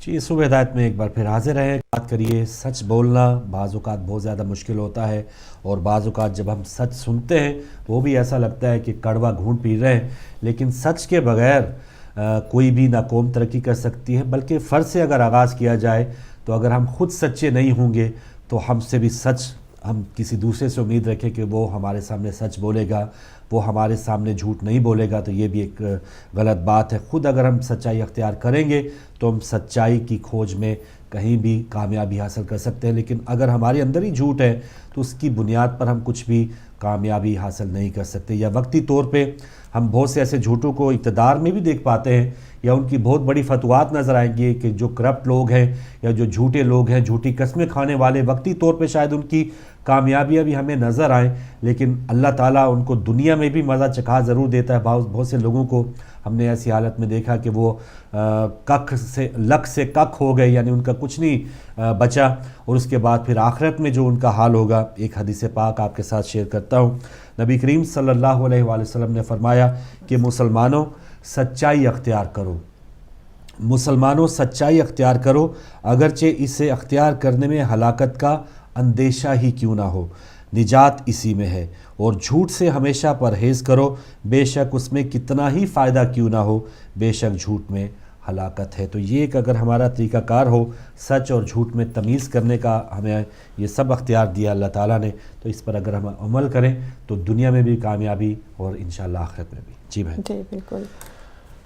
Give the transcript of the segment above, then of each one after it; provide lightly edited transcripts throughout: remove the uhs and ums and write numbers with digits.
جی صبح ہدایت میں ایک بار پھر حاضر ہیں. بات کریے سچ بولنا بعض اوقات بہت زیادہ مشکل ہوتا ہے، اور بعض اوقات جب ہم سچ سنتے ہیں وہ بھی ایسا لگتا ہے کہ کڑوا گھونٹ پی رہے ہیں. لیکن سچ کے بغیر کوئی بھی نہ قوم ترقی کر سکتی ہے، بلکہ فرض سے اگر آغاز کیا جائے تو اگر ہم خود سچے نہیں ہوں گے تو ہم سے بھی سچ، ہم کسی دوسرے سے امید رکھیں کہ وہ ہمارے سامنے سچ بولے گا، وہ ہمارے سامنے جھوٹ نہیں بولے گا، تو یہ بھی ایک غلط بات ہے. خود اگر ہم سچائی اختیار کریں گے تو ہم سچائی کی کھوج میں کہیں بھی کامیابی حاصل کر سکتے ہیں. لیکن اگر ہمارے اندر ہی جھوٹ ہے تو اس کی بنیاد پر ہم کچھ بھی کامیابی حاصل نہیں کر سکتے. یا وقتی طور پہ ہم بہت سے ایسے جھوٹوں کو اقتدار میں بھی دیکھ پاتے ہیں، یا ان کی بہت بڑی فتوحات نظر آئیں گی کہ جو کرپٹ لوگ ہیں یا جو جھوٹے لوگ ہیں، جھوٹی قسمیں کھانے والے، وقتی طور پہ شاید ان کی کامیابیاں بھی ہمیں نظر آئیں، لیکن اللہ تعالیٰ ان کو دنیا میں بھی مزہ چکھا ضرور دیتا ہے. بہت سے لوگوں کو ہم نے ایسی حالت میں دیکھا کہ وہ لک سے کک ہو گئے، یعنی ان کا کچھ نہیں بچا، اور اس کے بعد پھر آخرت میں جو ان کا حال ہوگا. ایک حدیث پاک آپ کے ساتھ شیئر کرتا ہوں. نبی کریم صلی اللہ علیہ وآلہ وسلم نے فرمایا کہ مسلمانوں سچائی اختیار کرو، مسلمانوں سچائی اختیار کرو، اگرچہ اسے اختیار کرنے میں ہلاکت کا اندیشہ ہی کیوں نہ ہو، نجات اسی میں ہے. اور جھوٹ سے ہمیشہ پرہیز کرو، بے شک اس میں کتنا ہی فائدہ کیوں نہ ہو، بے شک جھوٹ میں ہلاکت ہے. تو یہ ایک اگر ہمارا طریقہ کار ہو سچ اور جھوٹ میں تمیز کرنے کا، ہمیں یہ سب اختیار دیا اللہ تعالیٰ نے، تو اس پر اگر ہم عمل کریں تو دنیا میں بھی کامیابی اور انشاءاللہ آخرت میں بھی. جی بہن. جی بالکل.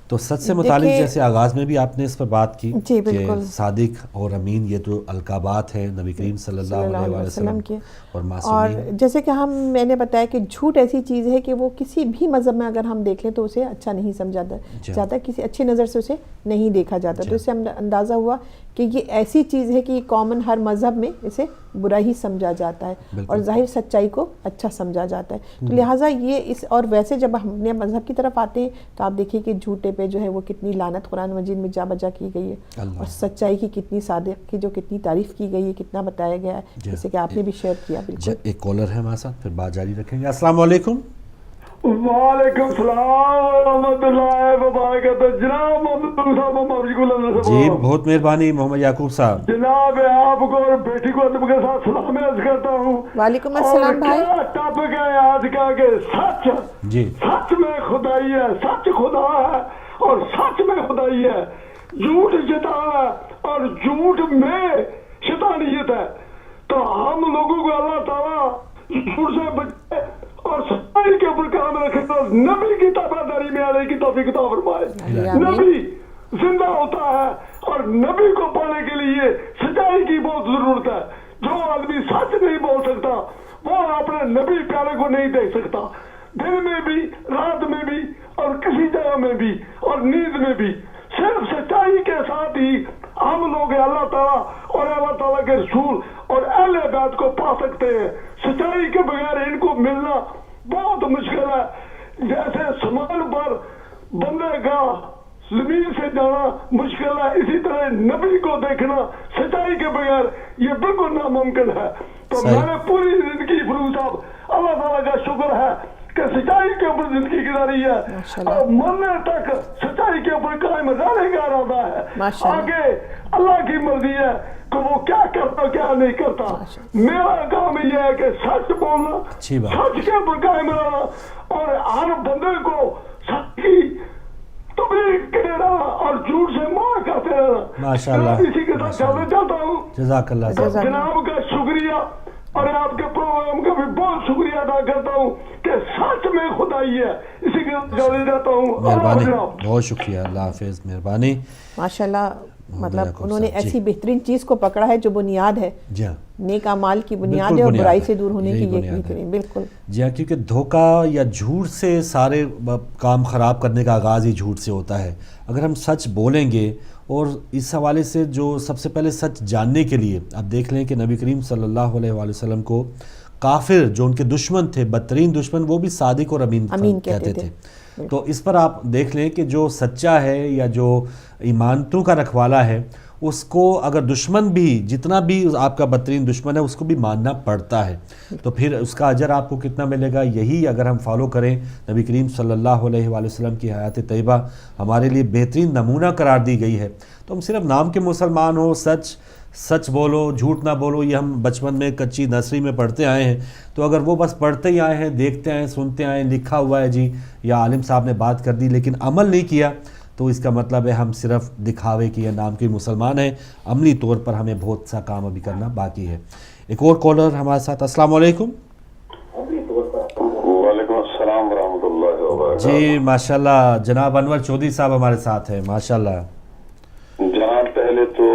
تو سچ سے متعلق جیسے آغاز میں بھی آپ نے اس پر بات کی جی کہ صادق اور امین یہ تو القابات ہیں نبی کریم صلی اللہ علیہ وسلم کے اور معصومین. اور جیسے کہ میں نے بتایا کہ جھوٹ ایسی چیز ہے کہ وہ کسی بھی مذہب میں اگر ہم دیکھ لیں تو اسے اچھا نہیں سمجھا جاتا، کسی اچھی نظر سے اسے نہیں دیکھا جاتا. تو اس سے اندازہ ہوا کہ یہ ایسی چیز ہے کہ یہ کامن ہر مذہب میں اسے برا ہی سمجھا جاتا ہے اور ظاہر سچائی کو اچھا سمجھا جاتا ہے. تو لہٰذا یہ اور ویسے جب ہم اپنے مذہب کی طرف آتے ہیں تو آپ دیکھیے کہ جھوٹے پہ جو ہے وہ کتنی لعنت قرآن مجید میں جا بجا کی گئی ہے، اور سچائی کی کتنی، صادق کی جو کتنی تعریف کی گئی ہے، کتنا بتایا گیا ہے، جیسے کہ آپ نے بھی شیئر کیا. بالکل. ایک کالر ہے ہمارے ساتھ، پھر بات جاری رکھیں گے. السلام علیکم. وعلیکم السلام ورحمۃ اللہ وبرکاتہ. جناب محمد صاحب جی بہت مہربانی محمد یعقوب صاحب. جناب آپ کو اور بیٹی کو ادب کے ساتھ سلام عرض کرتا ہوں. وعلیکم السلام بھائی. کیا ٹاپک ہے آج کا کہ سچ. جی سچ میں خدائی ہے، سچ خدا ہے اور سچ میں خدائی ہے. جھوٹ شیطان ہے اور جھوٹ میں شیطانیت ہے. تو ہم لوگوں کو اللہ تعالیٰ جھوٹ سے بچے اور سچائی کے اوپر کام رکھے تو نبی کی تابعداری میں آنے کی توفیق عطا فرمائے. نبی زندہ ہوتا ہے اور نبی کو پانے کے لیے سچائی کی بہت ضرورت ہے. جو آدمی سچ نہیں بول سکتا وہ اپنے نبی پیارے کو نہیں دیکھ سکتا، دن میں بھی، رات میں بھی، اور کسی جگہ میں بھی، اور نیند میں بھی. صرف سچائی کے ساتھ ہی ہم لوگ اللہ تعالیٰ اور اللہ تعالیٰ کے رسول اور اہل بیت کو پا سکتے ہیں. سچائی کے بغیر ان کو ملنا بہت مشکل ہے. جیسے سمان پر بندے کا زمین سے جانا مشکل ہے، اسی طرح نبی کو دیکھنا سچائی کے بغیر یہ بالکل ناممکن ہے. تو میں نے پوری زندگی فروغ صاحب اللہ تعالیٰ کا شکر ہے کہ سچائی کے اوپر زندگی گزاری ہے اور مرنے تک سچائی کے اوپر قائم رہنے کا ارادہ ہے. آگے اللہ کی مرضی ہے کہ وہ کیا کرتا کیا نہیں کرتا. میرا کام یہ ہے کہ سچ بولنا، سچ کے اوپر قائم رہنا اور ہر بندے کو سچ کی تبلیغ کرتے رہنا اور جھوٹ سے منع کرتے رہنا. ماشاءاللہ. اسی کے ساتھ چلنا چاہتا ہوں. جزاک اللہ. جناب کا شکریہ اور آپ کے پروگرام کا بھی بہت شکریہ ادا کرتا ہوں کہ سچ میں خدائی ہے. اسی کے ساتھ جاری جاتا ہوں. مہربانی، بہت شکریہ. اللہ حافظ. مہربانی. ماشاءاللہ. مطلب انہوں نے ایسی بہترین چیز کو پکڑا ہے جو بنیاد ہے، نیک اعمال کی بنیاد ہے اور برائی سے دور ہونے کی یہ بہترین. بالکل. جی ہاں، کیونکہ دھوکہ یا جھوٹ سے سارے کام خراب کرنے کا آغاز ہی جھوٹ سے ہوتا ہے. اگر ہم سچ بولیں گے، اور اس حوالے سے جو سب سے پہلے سچ جاننے کے لیے آپ دیکھ لیں کہ نبی کریم صلی اللہ علیہ وآلہ وسلم کو کافر جو ان کے دشمن تھے، بدترین دشمن، وہ بھی صادق اور امین کہتے تھے. تو اس پر آپ دیکھ لیں کہ جو سچا ہے یا جو ایمانتوں کا رکھوالا ہے، اس کو اگر دشمن بھی جتنا بھی آپ کا بدترین دشمن ہے اس کو بھی ماننا پڑتا ہے. تو پھر اس کا اجر آپ کو کتنا ملے گا. یہی اگر ہم فالو کریں، نبی کریم صلی اللہ علیہ وآلہ وسلم کی حیات طیبہ ہمارے لیے بہترین نمونہ قرار دی گئی ہے. تو ہم صرف نام کے مسلمان ہو، سچ بولو، جھوٹ نہ بولو، یہ ہم بچپن میں کچی نرسری میں پڑھتے آئے ہیں. تو اگر وہ بس پڑھتے ہی آئے ہیں، دیکھتے آئے ہیں، سنتے آئے ہیں، لکھا ہوا ہے جی یا عالم صاحب نے بات کر دی لیکن عمل نہیں کیا، تو اس کا مطلب ہے ہم صرف دکھاوے کی یا نام کے مسلمان ہیں. عملی طور پر ہمیں بہت سا کام ابھی کرنا باقی ہے. ایک اور کالر ہمارے ساتھ. السلام علیکم. وعلیکم السلام ورحمۃ اللہ وبرکاتہ. جی ماشاءاللہ، جناب انور چودھری صاحب ہمارے ساتھ ہیں. ماشاءاللہ جناب پہلے تو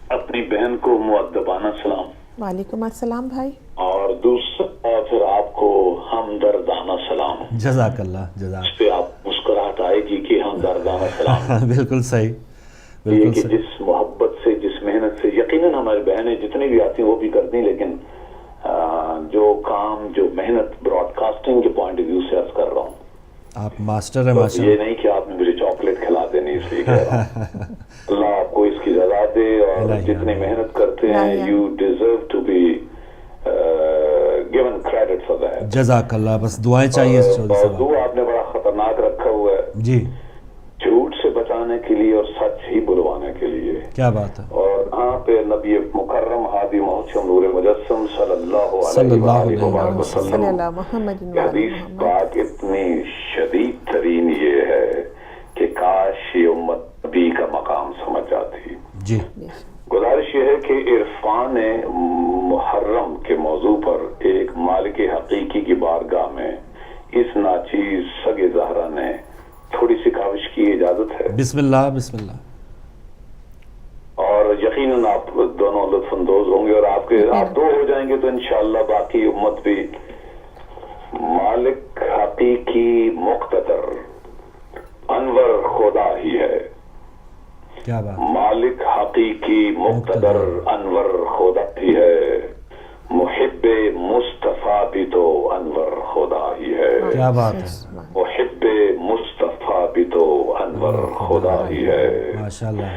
اپنی بہن کو مؤدبانہ سلام، وعلیکم السلام بھائی. اور دوسرا پھر آپ کو ہمدردانہ سلام. جزاک اللہ. جزاک. اس پہ آپ مسکراہٹ آئے گی کہ ہمدردانہ سلام. بالکل صحیح، یہ بالکل کہ صحیح. جس محبت سے، جس محنت سے، یقیناً ہماری بہنیں جتنی بھی آتی ہیں وہ بھی کرتی ہیں، لیکن جو کام، جو محنت براڈ کاسٹنگ کے پوائنٹ آف ویو سے عرض کر رہا ہوں. آپ ماسٹر ہیں یہ ماشاءاللہ. نہیں کہ آپ نے مجھے چاکلیٹ کھلا دینی، اس لیے کہہ رہا ہوں. اللہ آپ کو اس کی سزا دے، اور جتنی محنت کرتے ہیں you deserve to be given credit for that. جزاک اللہ. بس دعائیں چاہیے چودھری صاحب. موضوع آپ نے بڑا خطرناک رکھا ہوا ہے، جی جھوٹ سے بچانے کے لیے اور سچ ہی بلوانے کے لیے. کیا بات ہے. اور یہاں پہ نبی مکرم ہادی محتشم نور مجسم صلی اللہ صلی اللہ علیہ علیہ وآلہ صلی وسلم اللہ محمد کی حدیث پاک اتنی شدید ترین یہ ہے کہ کاش یہ امت نبی کا مقام سمجھ جاتی. جی گزارش یہ ہے کہ عرفان محرم کے موضوع پر ایک مالک حقیقی کی بارگاہ میں اس ناچیز سگ زہرا نے تھوڑی سی کاوش کی اجازت ہے. بسم اللہ. بسم اللہ. اور یقیناً آپ دونوں لطف اندوز ہوں گے، اور آپ دو ہو جائیں گے تو انشاءاللہ باقی امت بھی. مالک حقیقی مقتدر انور خدا ہی ہے. کیا بات. مالک حقیقی مقتدر انور خدا ہی ہے. محب مصطفیٰ بھی تو انور خدا ہی ہے. کیا بات ہے. محب مصطفیٰ بھی تو انور خدا ہی ہے. ماشاءاللہ.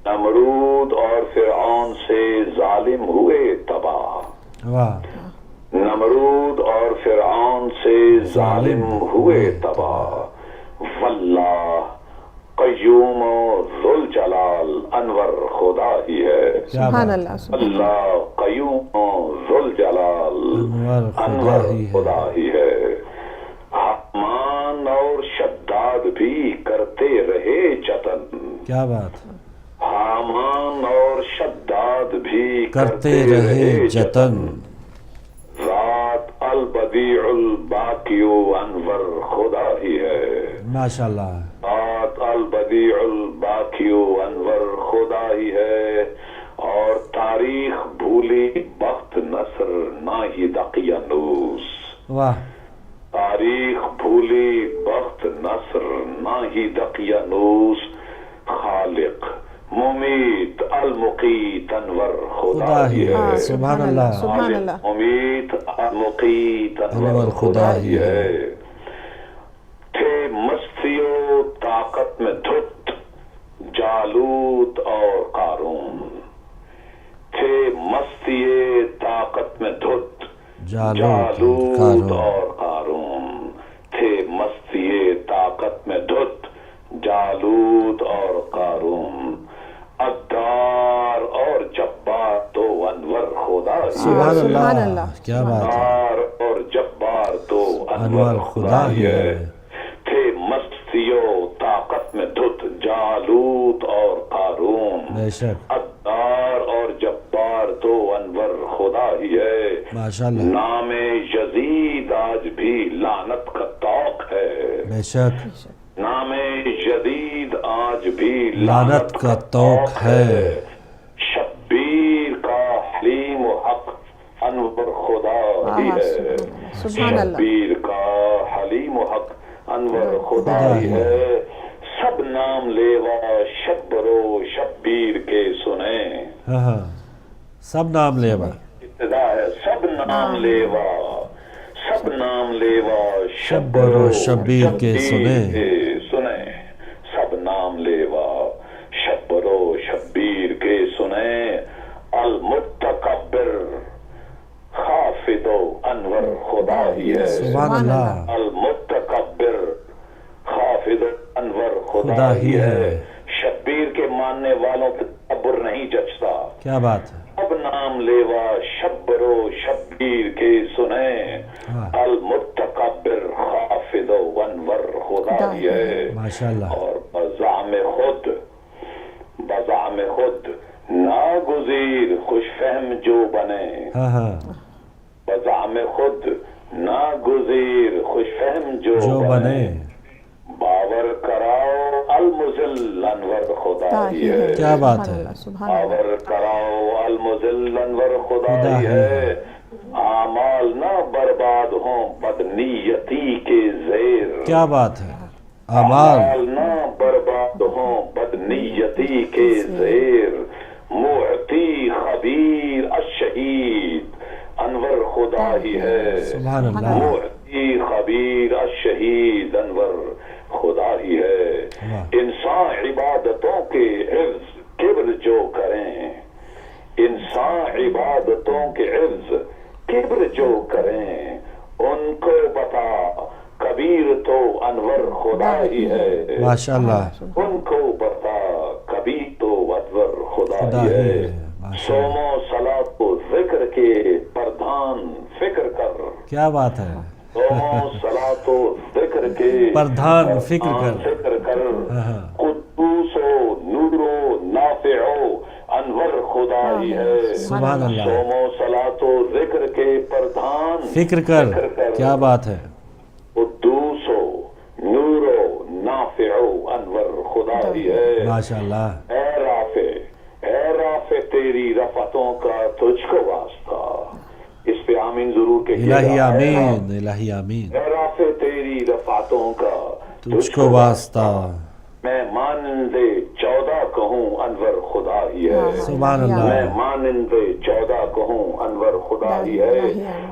نمرود اور فرعون سے ظالم ہوئے تباہ. واہ. نمرود اور فرعون سے ظالم ہوئے تباہ. واللہ قیوم و ذوالجلال انور خدا ہی ہے. سبحان اللہ. اللہ قیوم و ذوالجلال انور خدا ہی ہے. حمان اور شداد بھی کرتے رہے جتن. کیا بات. حامان اور شداد بھی کرتے رہے جتن. ذات البدیع الباقی انور خدا ہی ہے. ماشاءاللہ. ذات البدیع الباقی انور خدا ہی ہے. اور تاریخ بھولی بخت نصر نہ ہی دقیانوس. واہ. تاریخ بھولی بخت نصر نہ ہی دقیانوس. خالق ممیت المقیت انور خدا ہی ہے. سبحان اللہ. سبحان اللہ. ممیت المقیت انور خدا ہی ہے. تھے مستی و طاقت میں دھت جالوت اور قارون. تھے مستی طاقت میں دھت جالوت اور قارون. تھے مستی طاقت میں دھت جالوت اور قارون. عدار اور جبار تو انور خدا ہی. سبحان اللہ. کیا بات ہے. عدار اور جبار تو انور خدا ہی ہے. تھے مستی و طاقت میں دھت جالوت اور قارون. بے شک. عدار اور جبار تو انور خدا ہی ہے. ماشاءاللہ. نام یزید آج بھی لعنت کا طوق ہے. بے شک. نام جدید آج بھی لعنت کا طوق ہے. شبیر کا حلیم و حق انور خدا ہی ہے. سبحان اللہ. شبیر کا حلیم و حق انور خدا ہی ہے. سب نام لیوا شبرو شبیر کے سنیں. ہاں ہاں. سب نام لیوا. ابتدا ہے سب نام لیوا. سب نام لیوا شبر و شبیر کے سنیں. سب نام لیوا شبر و شبیر کے سنیں. المتکبر خافض و انور خدا ہی ہے. سبحان اللہ. المتکبر خافض و انور خدا ہی ہے. شبیر کے वालों पे तब्बर नहीं जचता। क्या बात है। अब नाम लेवा शब्बरो शब्बीर के सुने, हाँ। अल मुतकब्बिर हाफिदो अनवर खुदा ही है। माशाल्लाह। और बज़ाम खुद नागुज़ीर खुशफहम जो बने, हाँ हाँ, बज़ाम खुद नागुज़ीर खुशफहम जो बने, बावर कराओ अलमुज़िल अनवर खुदा ही है। क्या बात है। बावर कराओ अलमुज़िल अनवर खुदा ही है। आमाल ना बर्बाद हों बदनीयती के ज़ेर, क्या बात है। आमाल ना बर्बाद हों बदनीयती के ज़ेर, मुअती खबीर अश-शहीद अनवर खुदा ही है। सुभान अल्लाह। मुअती खबीर अश-शहीद अनवर खुदा ही है। इंसान इबादतों के हिफ्ज़ किब्र जो करें, इंसान इबादतों के हिफ्ज़ किब्र जो करें, उनको बता कबीर तो अनवर खुदा ही है। माशाल्लाह। उनको बता कबीर तो अनवर खुदा ही है। सोमो सलात को जिक्र के प्रधान फिक्र कर, क्या बात है। सोमो सलातो जिक्र के प्रधान फिक्र कर। कुद्दूसो नूरो नाफिओ अनवर खुदा ही है। सुभान अल्लाह। सोमो सलातो जिक्र के प्रधान फिक्र कर। क्या बात है। कुद्दूसो नूरो नाफिओ अनवर खुदा ही है। माशाल्लाह। ए राफे तेरी रफ़तों का तुझको वास्ता, इस पे आमीन जरूर कहिएगा। इलाही आमीन, इलाही आमीन। ए राफे तेरी रफ़तों का तुझको वास्ता, मैं मानंदे 14 कहूँ अनवर खुदा ही है। सुभान अल्लाह। मैं मानंदे 14 कहूँ अनवर खुदा ही है।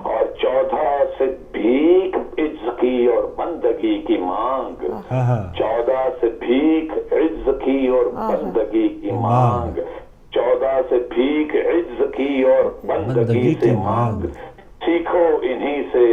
और 14 से भीख इज्ज की और बंदगी की मांग, 14 से भीख इज्ज की और बंदगी की मांग, 14 से भीख इज्ज की और बंदगी से मांग। सीखो इन्हीं से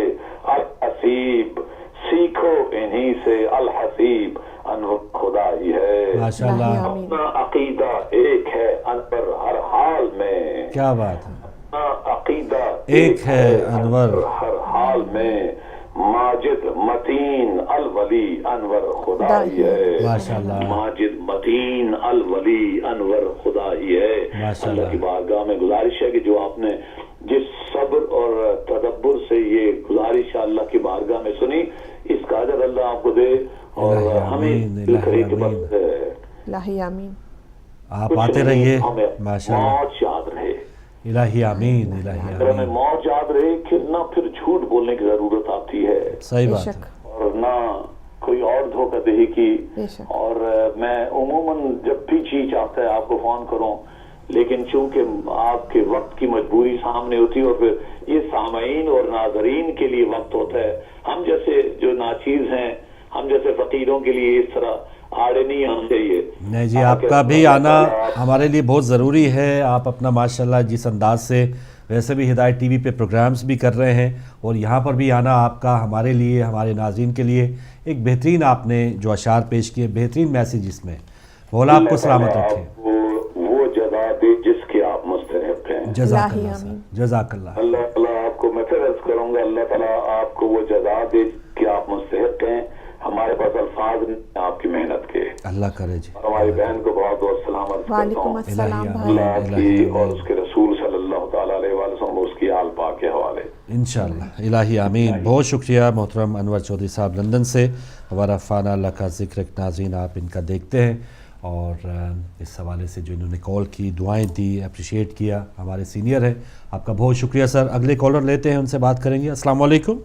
अल हसीब, सीखो इन्हीं से अल हसीब अनवर खुदा ही है। माशाल्लाह। अपना अकीदा एक है अनवर हर हाल में, क्या बात है। अपना अकीदा एक है अनवर हर हाल में, माजिद मतीन अल वली अनवर खुदा ही है। माशाल्लाह। माजिद मतीन अल वली अनवर खुदा ही है। अल्लाह की बारगाह में गुजारिश है कि जो आपने जिस सब्र और तदब्बर से ये गुजारिश अल्लाह की बारगाह में सुनी, इसका अजर अल्लाह आपको दे और हमें इलाही आमीन। आप आते रहिए। माशाल्लाह। मौत याद रहे। इलाही आमीन, इलाही अगर हमें आमीन। मौत याद रहे कि ना फिर झूठ बोलने की जरूरत आती है, सही बात है। और ना कोई और धोखाधड़ी की। और मैं उमूमन जब भी जी चाहता है आपको फोन करूं, लेकिन चूंकि आपके वक्त की मजबूरी सामने होती है और फिर ये सामईन और नाजरीन के लिए वक्त होता है, हम जैसे जो नाचीज हैं, हम जैसे फकीरों के लिए इस तरह आड़े नहीं आना चाहिए। नहीं जी, आपका भी आना हमारे लिए बहुत ज़रूरी है। आप अपना माशाल्लाह जिस अंदाज से वैसे भी हिदायत टीवी पे प्रोग्राम्स भी कर रहे हैं, और यहाँ पर भी आना आपका हमारे लिए, हमारे नाज़रीन के लिए एक बेहतरीन, आपने जो अशार पेश किए, बेहतरीन मैसेज इसमें। मौला आपको सलामत रखे। वो जज़ा दे जिसके आप मुस्तहिक़ हैं। जज़ाकल्लाह। अल्लाह ताला आपको, मैं फिर अर्ज़ करूँगा, अल्लाह ताला आपको वो जज़ा दे कि आप मुस्तहिक़ हैं। हमारे पास अल्फाज नहीं आपकी मेहनत के। अल्लाह करे जी। हमारी बहन को बहुत बहुत सलाम अर्ज़ करता हूँ। अल्लाह की और उसके रसूल सल्लल्लाहु तआला अलैहि वसल्लम, उसकी आल पाक के हवाले इंशाअल्लाह। इलाही आमीन। बहुत शुक्रिया मोहतरम अनवर चौधरी साहब लंदन से। हमारा फ़ाना अल्लाह का ज़िक्र नाज़रीन आप इनका देखते हैं, और इस हवाले से जो इन्होंने कॉल की, दुआएं दी, अप्रिशिएट किया, हमारे सीनियर हैं, आपका बहुत शुक्रिया सर। अगले कॉलर लेते हैं, उनसे बात करेंगे। अस्सलाम वालेकुम।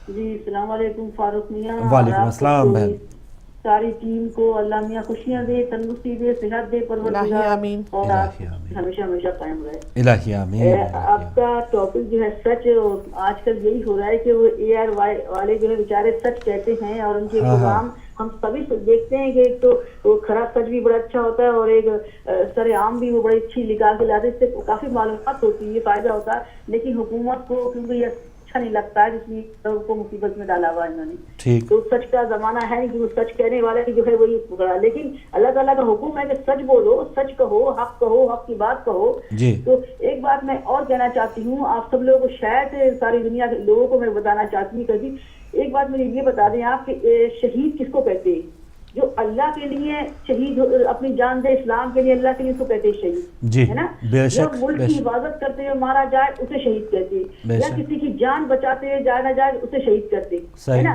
जी अस्सलाम वालेकुम फारूक मियां। वालेकुम अस्सलाम बहन। सारी टीम को अल्लाह मियां खुशियां दे, तंदुरुस्ती दे, सेहत दे, परवरदिगार, और आप हमेशा हमेशा कायम रहे। इलाही आमीन। आपका टॉपिक जो है सच, आजकल यही हो रहा है कि वो AR वाले जो है बेचारे सच कहते हैं, और उनके प्रोग्राम हम सभी देखते हैं कि एक तो वो खराब सच भी बड़ा अच्छा होता है, और एक सरेआम भी वो बड़ी अच्छी निकाल के लाते हैं। इससे काफी मालूमात होती है, फायदा होता है। लेकिन हुकूमत को, क्योंकि ये अच्छा नहीं लगता है, जिसमें लोगों को मुसीबत में डाला हुआ है इन्होंने। ठीक। तो सच का जमाना है नहीं कि वो सच कहने वाले की जो है वही पकड़ा, लेकिन अल्लाह ताला का हुक्म है कि सच बोलो, सच कहो, हक की बात कहो जी। तो एक बात मैं और कहना चाहती हूँ, आप सब लोगों को, शायद सारी दुनिया के लोगों को मैं बताना चाहती हूँ, कभी एक बात मुझे ये बता दें आप कि शहीद किसको कहते हैं? जो अल्लाह के लिए शहीद अपनी जान दे इस्लाम के लिए, अल्लाह के लिए उसको कहते हैं शहीद, जी, है ना। बेशक, जो मुल्क की हिफाजत करते हुए मारा जाए उसे शहीद कहते हैं, या किसी की जान बचाते हुए जाना जाए उसे शहीद करते हैं, है ना।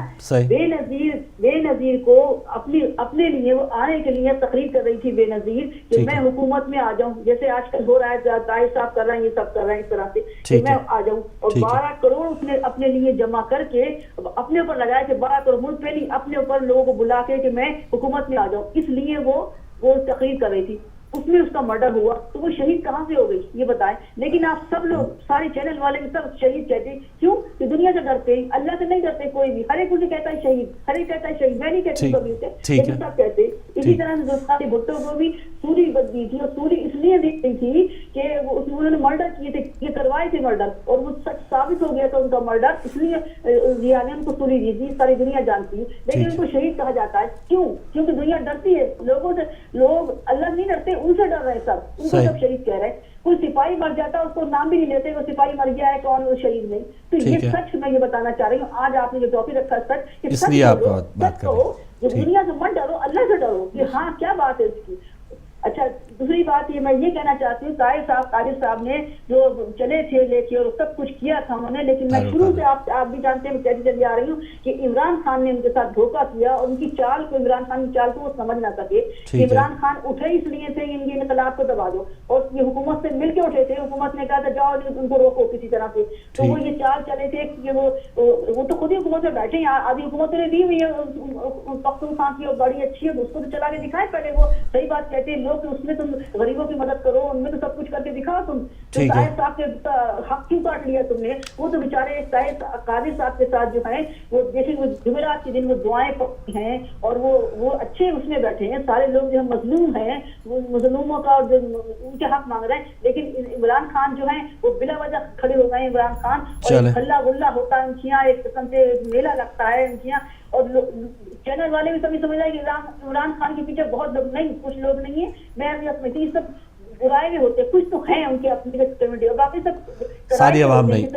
बेनजीर को अपने लिए वो आने के लिए तकरीर कर रही थी बेनजीर कि मैं हुकूमत में आ जाऊं, जैसे आजकल हो रहा है, ताहिर साहब कर रहे हैं, ये सब कर रहे हैं इस तरह से कि मैं आ जाऊं, और 12 करोड़ उसने अपने लिए जमा करके अपने ऊपर लगाया कि 12 करोड़ मुल्क पे नहीं, अपने ऊपर लोगों को बुला के कि मैं हुकूमत में आ जाऊं, इसलिए वो तकरीर कर रही थी, उसमें उसका मर्डर हुआ, तो वो शहीद कहाँ से हो गई ये बताएं। लेकिन आप सब लोग, सारे चैनल वाले सब शहीद कहते हैं, क्यों? कि दुनिया से डरते हैं, अल्लाह से नहीं डरते कोई भी, हर एक उसे कहता है शहीद, हर एक कहता है शहीद, मैं नहीं कहती कभी उसे, लेकिन सब कहते हैं। इसी तरह से भुट्टो को भी सूली दी थी, और सूली इसलिए दी गई थी कि उन्होंने मर्डर किए थे, ये करवाए थे मर्डर, और वो सच साबित हो गया था उनका मर्डर, इसलिए रिया ने उनको सूली दी थी, सारी दुनिया जानती है, लेकिन उनको शहीद कहा जाता है, क्यों? क्योंकि दुनिया डरती है लोगों से, लोग अल्लाह नहीं डरते, उनसे डर रहे सब, उनको सब शहीद कह रहे हैं। कोई सिपाही मर जाता है उसको नाम भी नहीं लेते, वो सिपाही मर गया है कौन, वो शहीद नहीं। तो ये सच मैं ये बताना चाह रही हूँ, आज आपने जो टॉपिक रखा सच, इसलिए आप बात करो, दुनिया से मत डरो, अल्लाह से डरो कि हाँ क्या बात है इसकी। अच्छा, दूसरी बात ये मैं ये कहना चाहती हूँ, तारिक साहब ने जो चले थे लेके और सब कुछ किया था उन्होंने, लेकिन मैं शुरू से आप भी जानते हैं, मैं कहती चली आ रही हूँ कि इमरान खान ने उनके साथ धोखा किया, और उनकी चाल को, इमरान खान की चाल को वो समझ ना सके। इमरान खान उठे इसलिए थे इनके इनकलाब को दबा दो, और ये हुकूमत से मिलके उठे थे, हुकूमत ने कहा था जाओ उनको रोको किसी तरह से, तो वो ये चाल चले थे कि वो तो खुद ही हुकूमत में बैठे, आधी हुकूमत ने दी हुई है पख्तूनख्वा की, और बड़ी अच्छी है, उसको तो चला के दिखाए पहले, वो सही बात कहते हैं लोग, उसमें तुम गरीबों की मदद करो, उनमें तो सब कुछ करके दिखाओ तुम। तो ताहिर साहब के हक क्यों काट लिया तुमने? वो तो बेचारे कादिर साहब के साथ जो है वो देखिए, वो जुमेरात के दिन वो दुआएं पढ़ते हैं, और वो अच्छे उसमें बैठे हैं, सारे लोग जो मजलूम हैं, वो मजलूमों का उनके हक मांग रहे हैं, लेकिन इमरान खान जो है वो बिला वजह खड़े हो गए। इमरान खान और हल्ला गुल्ला होता है उनके यहाँ, एक किस्म से मेला लगता है उनके यहाँ, और चैनल वाले भी सभी समझ रहे हैं कि इमरान खान के पीछे बहुत लोग नहीं, कुछ लोग नहीं है, मैं समझती सब बुराए भी होते, कुछ तो हैं उनके अपनी कम्युनिटी, और बाकी सब सारी आवाम नहीं।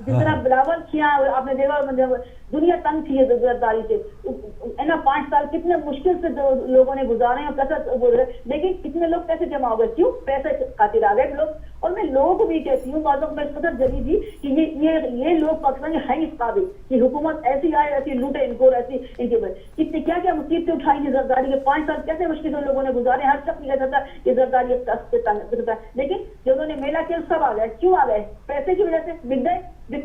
जिस तरह बिलावल किया आपने देखा, दुनिया तंग थी जरदारी से, है ना, 5 साल कितने मुश्किल से लोगों ने गुजारे हैं, कैसा बोल रहे, लेकिन कितने लोग कैसे जमा हो गए, क्यों? पैसे खातिर आ गए लोग। और मैं लोगों को भी कहती हूँ, बातों को मैं मतलब जली थी कि ये लोग पाकिस्तान है इस काबिल कि हुकूमत ऐसी आए, ऐसी लूटे इनको, ऐसी इनके कितने क्या क्या मुसीबतें उठाई जरदारी के 5 साल कैसे मुश्किल से लोगों ने गुजारे। हर शख्स कहता था कि जरदारी, लेकिन जो उन्होंने मेला किया सब आ गए, क्यों आ गए? पैसे की वजह से बिक गए,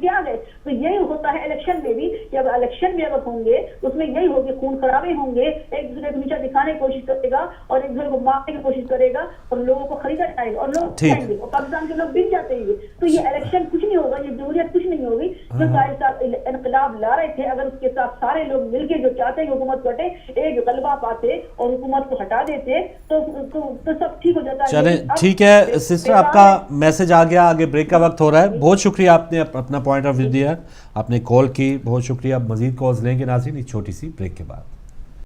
आ गए। तो यही होता है इलेक्शन में भी, कि अब इलेक्शन भी अगर होंगे उसमें यही होगी, खून खराबे होंगे, एक दूसरे को नीचा दिखाने की कोशिश करेगा, और एक दूसरे को मारने की कोशिश करेगा, और लोगों को खरीदा जाएगा, और लोग जाएंगे, और पाकिस्तान के लोग बिक जाते हैं। तो ये इलेक्शन कुछ नहीं होगा, ये जमहूरियत कुछ नहीं होगी। जो ताहिर साहब इनकलाब ला रहे थे, अगर उसके साथ सारे लोग मिलकर जो चाहते हैं हुकूमत कटे, एक गलबा पाते और हुकूमत को हटा देते, तो सब ठीक हो जाता है। चले ठीक है सिस्टर, आपका मैसेज आ गया, आगे ब्रेक का वक्त हो रहा है। बहुत शुक्रिया, आपने अपना पॉइंट ऑफ व्यू दिया, आपने कॉल की, बहुत शुक्रिया। मजीद कॉल्स लेंगे नाज़रीन एक छोटी सी ब्रेक के बाद।